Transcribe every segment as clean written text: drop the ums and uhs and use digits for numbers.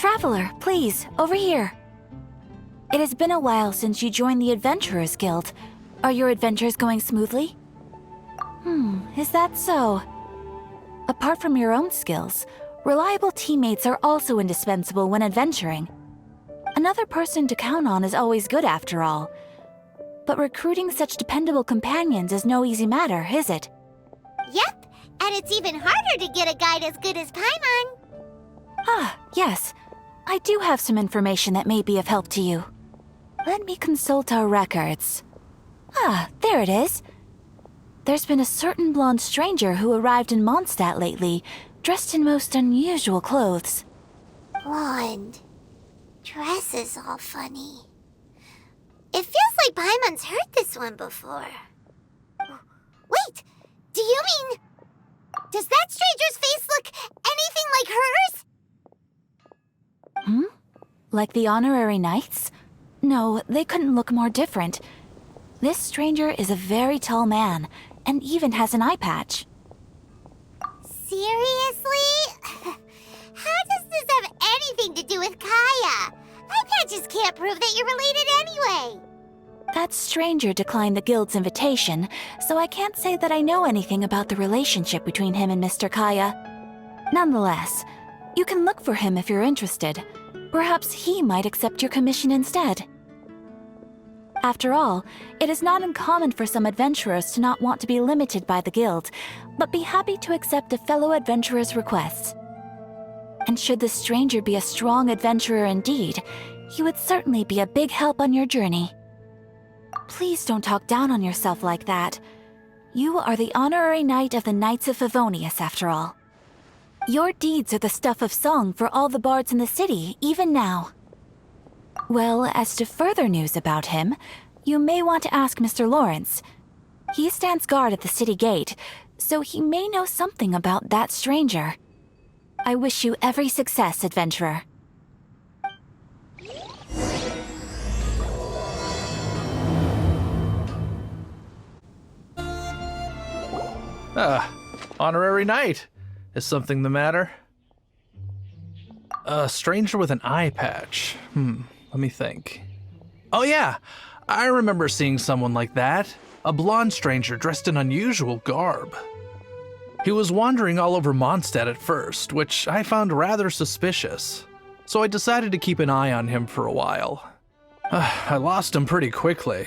Traveler, please, over here. It has been a while since you joined the Adventurers Guild. Are your adventures going smoothly? Is that so? Apart from your own skills, reliable teammates are also indispensable when adventuring. Another person to count on is always good after all. But recruiting such dependable companions is no easy matter, is it? Yep, and it's even harder to get a guide as good as Paimon. Ah, yes. I do have some information that may be of help to you. Let me consult our records. Ah, there it is. There's been a certain blonde stranger who arrived in Mondstadt lately, dressed in most unusual clothes. Blonde. Dress is all funny. It feels like Paimon's heard this one before. Wait, do you mean... Does that stranger's face look anything like hers? Like the honorary knights? No, they couldn't look more different. This stranger is a very tall man, and even has an eye patch. Seriously? How does this have anything to do with Kaya? Eye patches can't prove that you're related anyway. That stranger declined the guild's invitation, so I can't say that I know anything about the relationship between him and Mr. Kaya. Nonetheless, you can look for him if you're interested. Perhaps he might accept your commission instead. After all, it is not uncommon for some adventurers to not want to be limited by the guild, but be happy to accept a fellow adventurer's requests. And should the stranger be a strong adventurer indeed, he would certainly be a big help on your journey. Please don't talk down on yourself like that. You are the honorary knight of the Knights of Favonius, after all. Your deeds are the stuff of song for all the bards in the city, even now. Well, as to further news about him, you may want to ask Mr. Lawrence. He stands guard at the city gate, so he may know something about that stranger. I wish you every success, adventurer. Honorary knight. Is something the matter? A stranger with an eye patch. Let me think. Oh yeah, I remember seeing someone like that. A blonde stranger dressed in unusual garb. He was wandering all over Mondstadt at first, which I found rather suspicious. So I decided to keep an eye on him for a while. I lost him pretty quickly.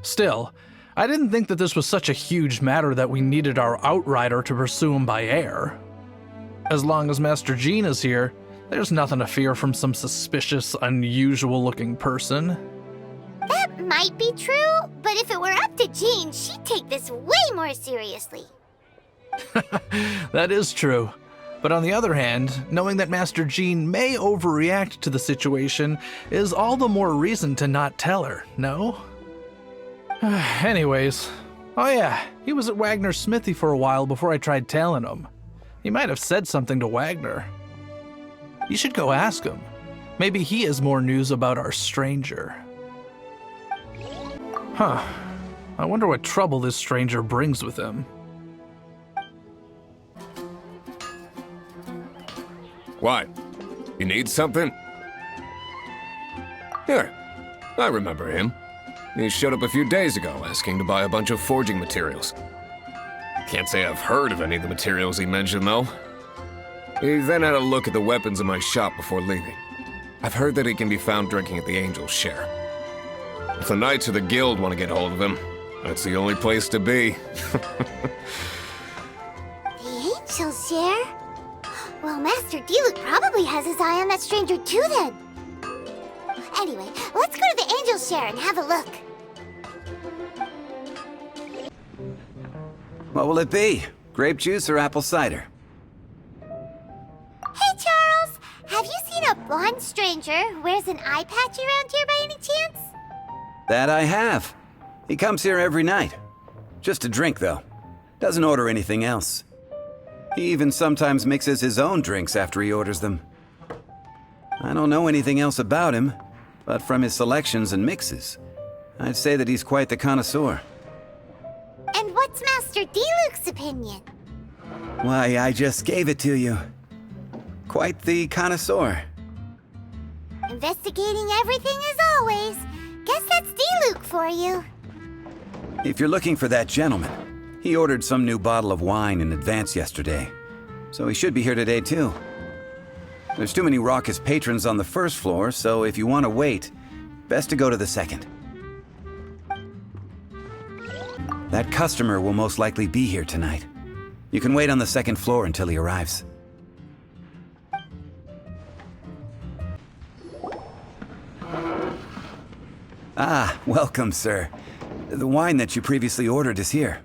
Still, I didn't think that this was such a huge matter that we needed our outrider to pursue him by air. As long as Master Jean is here, there's nothing to fear from some suspicious, unusual-looking person. That might be true, but if it were up to Jean, she'd take this way more seriously. That is true. But on the other hand, knowing that Master Jean may overreact to the situation is all the more reason to not tell her, no? Anyways, oh yeah, he was at Wagner's smithy for a while before I tried tailing him. He might have said something to Wagner. You should go ask him. Maybe he has more news about our stranger. I wonder what trouble this stranger brings with him. What? You need something? Here, I remember him. He showed up a few days ago asking to buy a bunch of forging materials. Can't say I've heard of any of the materials he mentioned, though. He then had a look at the weapons in my shop before leaving. I've heard that he can be found drinking at the Angel's Share. If the Knights of the Guild want to get hold of him, that's the only place to be. The Angel's Share? Well, Master Diluc probably has his eye on that stranger too, then. Anyway, let's go to the Angel's Share and have a look. What will it be? Grape juice or apple cider? Hey, Charles! Have you seen a blonde stranger who wears an eye patch around here by any chance? That I have. He comes here every night. Just to drink, though. Doesn't order anything else. He even sometimes mixes his own drinks after he orders them. I don't know anything else about him, but from his selections and mixes, I'd say that he's quite the connoisseur. And what's Master Diluc's opinion? Why, I just gave it to you. Quite the connoisseur. Investigating everything as always. Guess that's D-Luke for you. If you're looking for that gentleman, he ordered some new bottle of wine in advance yesterday, so he should be here today too. There's too many raucous patrons on the first floor, so if you want to wait, best to go to the second. That customer will most likely be here tonight. You can wait on the second floor until he arrives. Ah, welcome, sir. The wine that you previously ordered is here.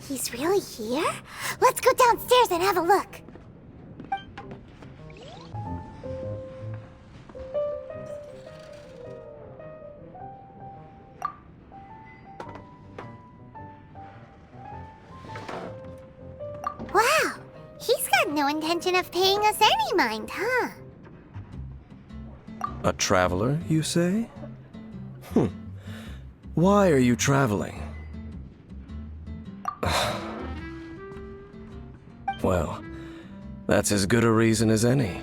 He's really here? Let's go downstairs and have a look. Wow, he's got no intention of paying us any mind, huh? A traveler, you say? Why are you traveling? Well, that's as good a reason as any.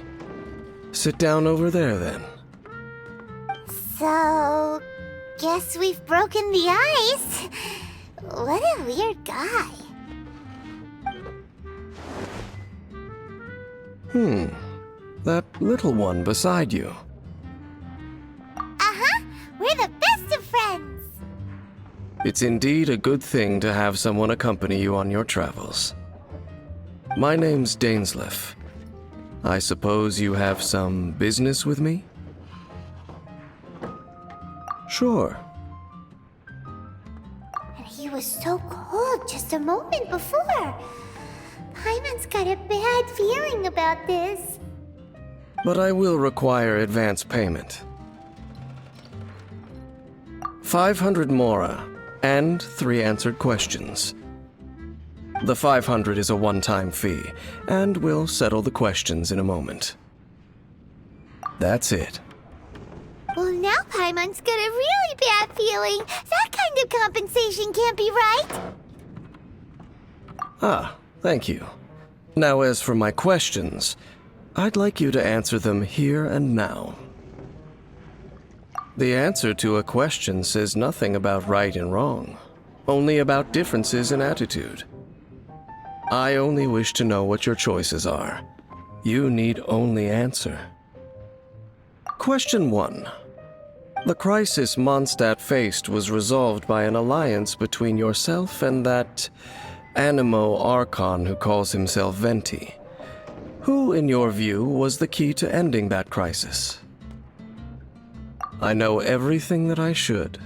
Sit down over there, then. So, guess we've broken the ice. What a weird guy. That little one beside you. Uh-huh, we're the best of friends. It's indeed a good thing to have someone accompany you on your travels. My name's Dainsleif. I suppose you have some business with me? Sure. And he was so cold just a moment before. Paimon's got a bad feeling about this. But I will require advance payment. 500 mora, and 3 answered questions. The 500 is a one-time fee, and we'll settle the questions in a moment. That's it. Well, now Paimon's got a really bad feeling. That kind of compensation can't be right. Ah, thank you. Now, as for my questions, I'd like you to answer them here and now. The answer to a question says nothing about right and wrong, only about differences in attitude. I only wish to know what your choices are. You need only answer. Question 1. The crisis Mondstadt faced was resolved by an alliance between yourself and that Animo Archon who calls himself Venti. Who, in your view, was the key to ending that crisis? I know everything that I should.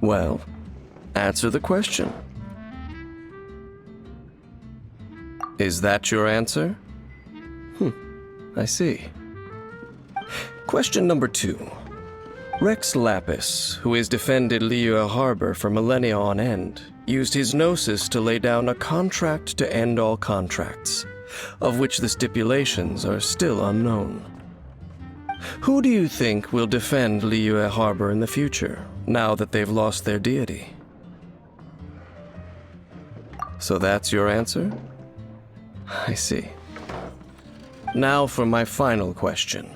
Well, answer the question. Is that your answer? I see. Question number 2. Rex Lapis, who has defended Liyue Harbor for millennia on end, used his gnosis to lay down a contract to end all contracts, of which the stipulations are still unknown. Who do you think will defend Liyue Harbor in the future, now that they've lost their deity? So that's your answer? I see. Now for my final question.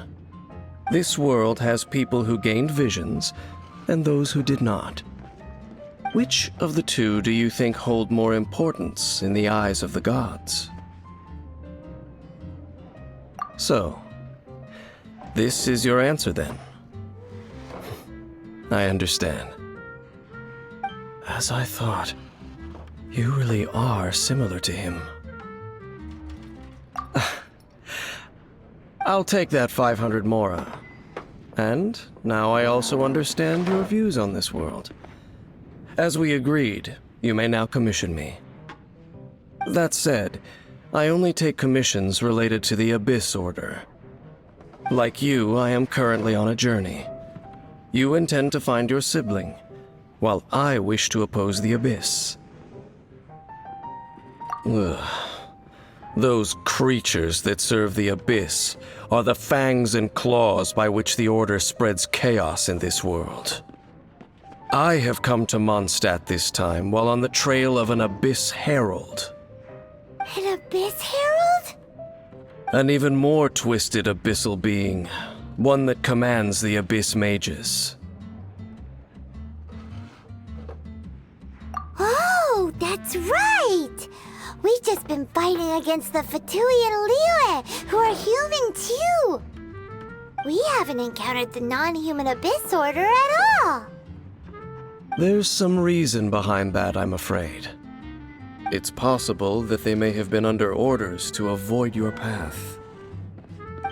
This world has people who gained visions, and those who did not. Which of the two do you think hold more importance in the eyes of the gods? So, this is your answer then. I understand. As I thought, you really are similar to him. I'll take that 500 mora. And now I also understand your views on this world. As we agreed, you may now commission me. That said, I only take commissions related to the Abyss Order. Like you, I am currently on a journey. You intend to find your sibling, while I wish to oppose the Abyss. Ugh. Those creatures that serve the Abyss are the fangs and claws by which the Order spreads chaos in this world. I have come to Mondstadt this time while on the trail of an Abyss Herald. An Abyss Herald? An even more twisted abyssal being, one that commands the Abyss Mages. Oh, that's right! We've just been fighting against the Fatui and Liyue, who are human too! We haven't encountered the non-human Abyss Order at all! There's some reason behind that, I'm afraid. It's possible that they may have been under orders to avoid your path.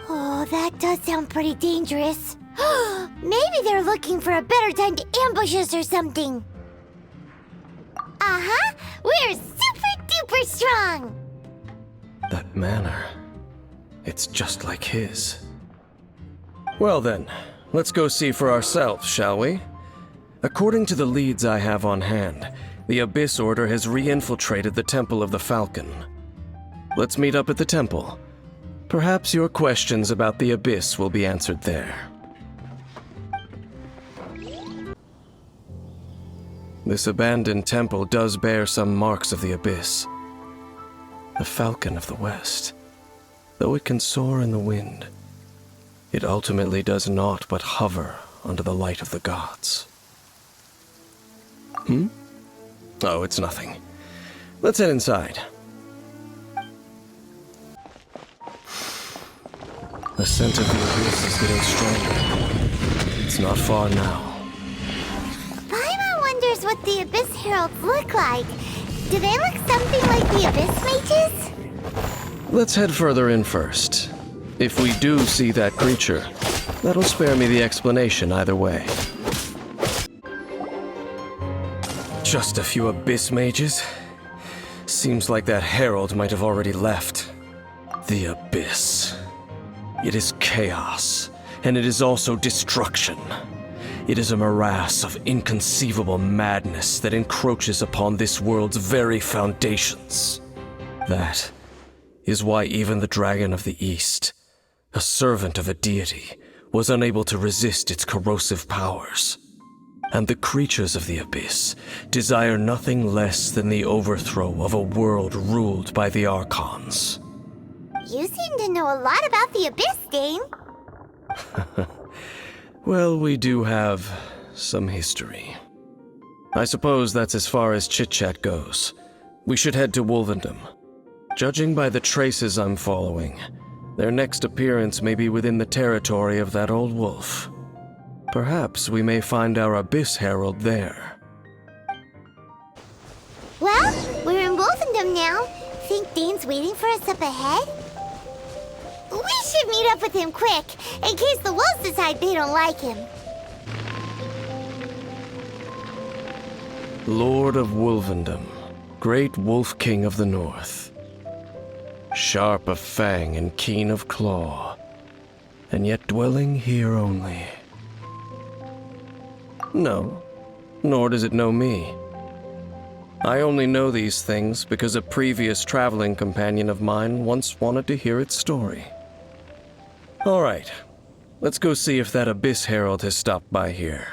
Oh, that does sound pretty dangerous. Maybe they're looking for a better time to ambush us or something. Uh-huh! We're super duper strong! That manner, it's just like his. Well then, let's go see for ourselves, shall we? According to the leads I have on hand, the Abyss Order has re-infiltrated the Temple of the Falcon. Let's meet up at the temple. Perhaps your questions about the Abyss will be answered there. This abandoned temple does bear some marks of the Abyss. The Falcon of the West. Though it can soar in the wind, it ultimately does naught but hover under the light of the gods. Oh, it's nothing. Let's head inside. The scent of the Abyss is getting stronger. It's not far now. Paimon wonders what the Abyss Heralds look like. Do they look something like the Abyss Mages? Let's head further in first. If we do see that creature, that'll spare me the explanation either way. Just a few Abyss Mages? Seems like that herald might have already left. The Abyss. It is chaos, and it is also destruction. It is a morass of inconceivable madness that encroaches upon this world's very foundations. That is why even the Dragon of the East, a servant of a deity, was unable to resist its corrosive powers. And the creatures of the Abyss desire nothing less than the overthrow of a world ruled by the Archons. You seem to know a lot about the Abyss, Dane. Well, we do have some history. I suppose that's as far as chit-chat goes. We should head to Wolvendom. Judging by the traces I'm following, their next appearance may be within the territory of that old wolf. Perhaps we may find our Abyss Herald there. Well, we're in Wolfendom now. Think Dane's waiting for us up ahead? We should meet up with him quick, in case the wolves decide they don't like him. Lord of Wolvendom, great Wolf King of the North. Sharp of fang and keen of claw, and yet dwelling here only. No, nor does it know me. I only know these things because a previous traveling companion of mine once wanted to hear its story. All right, let's go see if that Abyss Herald has stopped by here.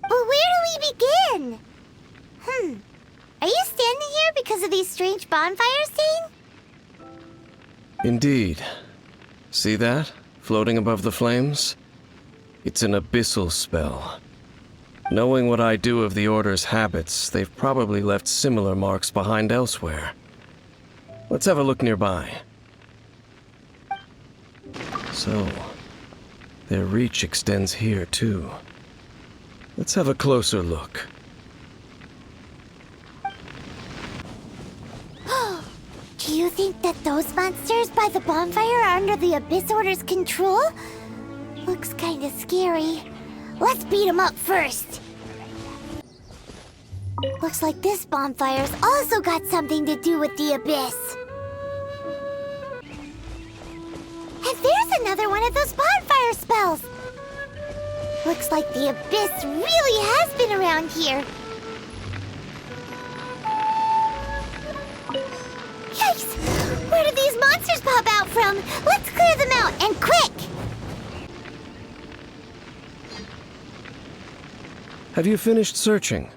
But where do we begin? Are you standing here because of these strange bonfires, Dane? Indeed. See that, floating above the flames? It's an abyssal spell. Knowing what I do of the Order's habits, they've probably left similar marks behind elsewhere. Let's have a look nearby. So, their reach extends here too. Let's have a closer look. Do you think that those monsters by the bonfire are under the Abyss Order's control? Looks kinda scary. Let's beat them up first. Looks like this bonfire's also got something to do with the Abyss. And there's another one of those bonfire spells. Looks like the Abyss really has been around here. Yikes! Where did these monsters pop out from? Let's clear them out, and quick! Have you finished searching?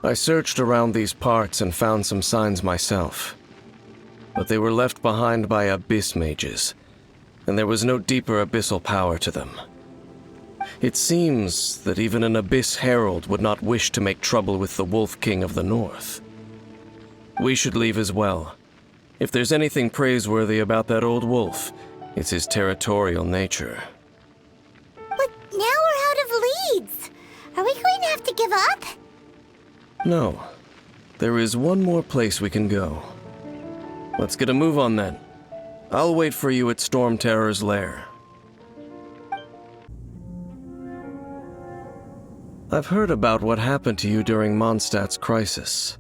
I searched around these parts and found some signs myself. but they were left behind by abyss mages, and there was no deeper abyssal power to them. It seems that even an abyss herald would not wish to make trouble with the Wolf King of the North. We should leave as well. If there's anything praiseworthy about that old wolf, it's his territorial nature. But now we're out of leads. Are we going to have to give up? No. There is one more place we can go. Let's get a move on then. I'll wait for you at Storm Terror's lair. I've heard about what happened to you during Mondstadt's crisis.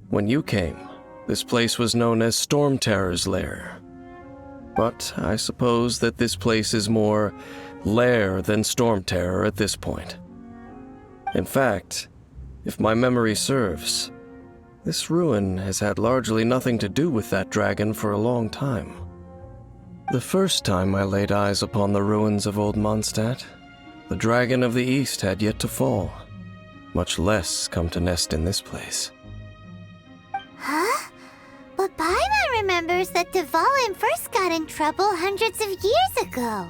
When you came, this place was known as Storm Terror's lair. But I suppose that this place is more lair than Storm Terror at this point. In fact, if my memory serves, this ruin has had largely nothing to do with that dragon for a long time. The first time I laid eyes upon the ruins of old Mondstadt, the dragon of the East had yet to fall, much less come to nest in this place. Huh? But Paimon remembers that Dvalin first got in trouble hundreds of years ago.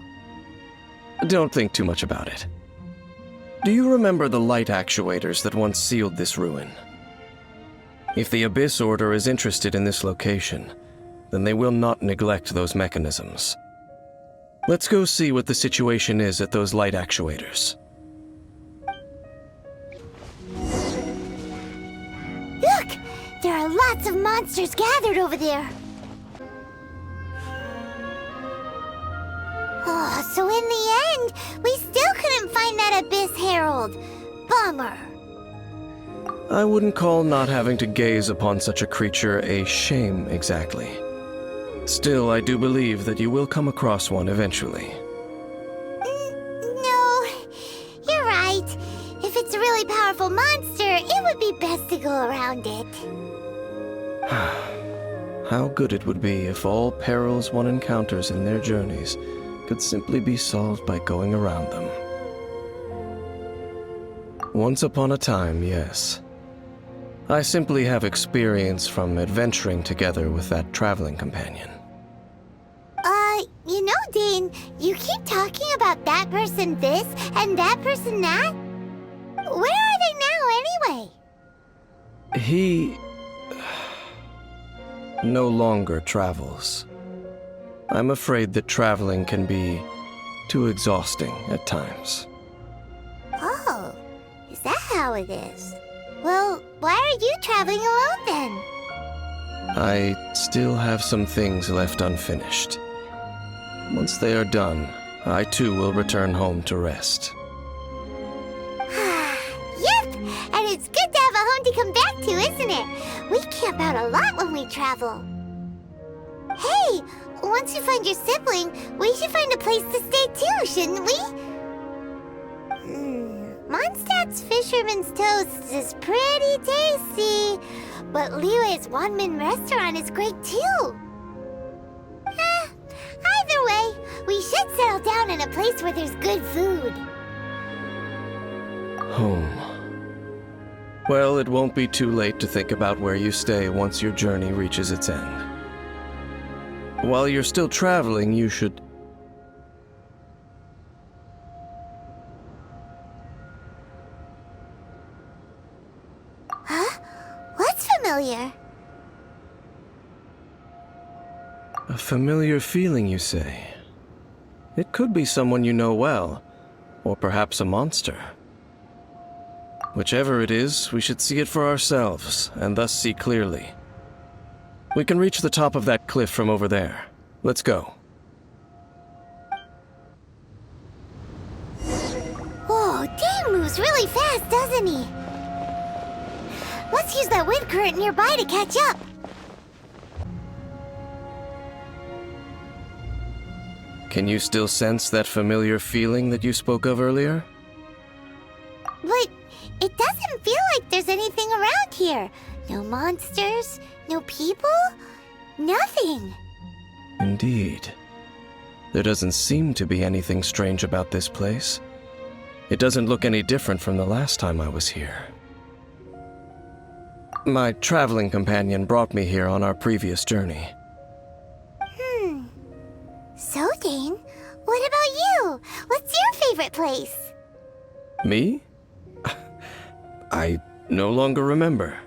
Don't think too much about it. Do you remember the light actuators that once sealed this ruin? If the Abyss Order is interested in this location, then they will not neglect those mechanisms. Let's go see what the situation is at those light actuators. Look! There are lots of monsters gathered over there. Oh, so in the end, we still couldn't find that Abyss Herald. Bummer. I wouldn't call not having to gaze upon such a creature a shame exactly. Still, I do believe that you will come across one eventually. No, you're right. If it's a really powerful monster, it would be best to go around it. How good it would be if all perils one encounters in their journeys could simply be solved by going around them. Once upon a time, yes. I simply have experience from adventuring together with that traveling companion. You know, Dane, you keep talking about that person this and that person that. Where are they now, anyway? He no longer travels. I'm afraid that traveling can be too exhausting at times. Oh, is that how it is? Well, why are you traveling alone then? I still have some things left unfinished. Once they are done, I too will return home to rest. Yep, and it's good to have a home to come back to, isn't it? We camp out a lot when we travel. Hey, once you find your sibling, we should find a place to stay too, shouldn't we? Mondstadt's Fisherman's Toast is pretty tasty, but Liyue's one-man restaurant is great too. Either way, we should settle down in a place where there's good food. Home. Well, it won't be too late to think about where you stay once your journey reaches its end. While you're still traveling, you should... Huh? What's familiar? A familiar feeling, you say? It could be someone you know well, or perhaps a monster. Whichever it is, we should see it for ourselves, and thus see clearly. We can reach the top of that cliff from over there. Let's go. Whoa, Dane moves really fast, doesn't he? Let's use that wind current nearby to catch up. Can you still sense that familiar feeling that you spoke of earlier? But it doesn't feel like there's anything around here. No monsters, no people, nothing. Indeed. There doesn't seem to be anything strange about this place. It doesn't look any different from the last time I was here. My traveling companion brought me here on our previous journey. place? Me? I no longer remember.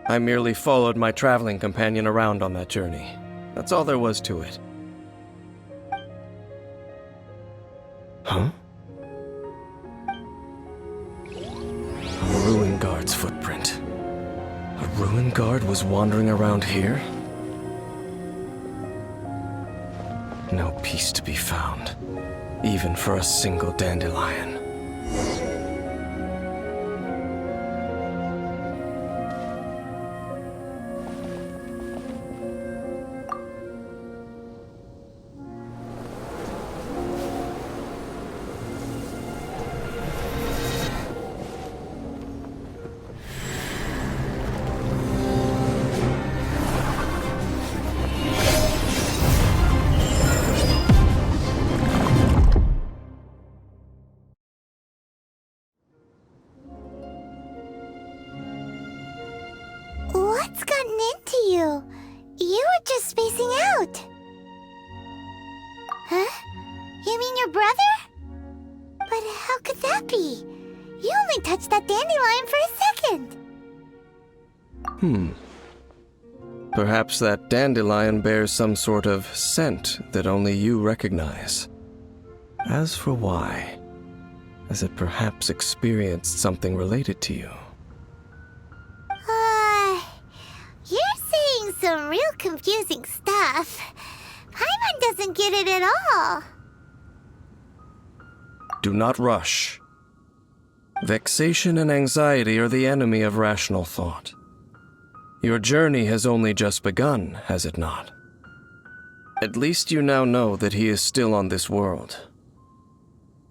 I merely followed my traveling companion around on that journey. That's all there was to it. Huh? A ruin guard's footprint. A ruin guard was wandering around here? No peace to be found, even for a single dandelion. What's gotten into you? You were just spacing out. Huh? You mean your brother? But how could that be? You only touched that dandelion for a second. Perhaps that dandelion bears some sort of scent that only you recognize. As for why, has it perhaps experienced something related to you? You're saying some real confusing stuff. Paimon doesn't get it at all. Do not rush. Vexation and anxiety are the enemy of rational thought. Your journey has only just begun, has it not? At least you now know that he is still on this world.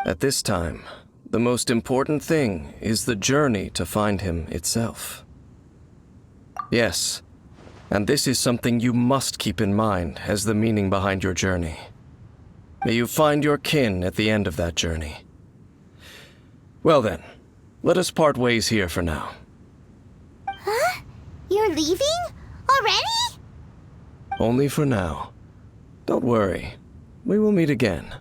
At this time, the most important thing is the journey to find him itself. Yes, and this is something you must keep in mind as the meaning behind your journey. May you find your kin at the end of that journey. Well then, let us part ways here for now. Huh? You're leaving? Already? Only for now. Don't worry, we will meet again.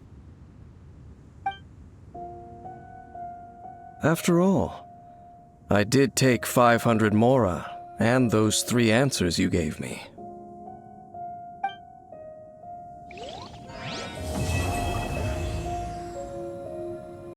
After all, I did take 500 mora and those 3 answers you gave me.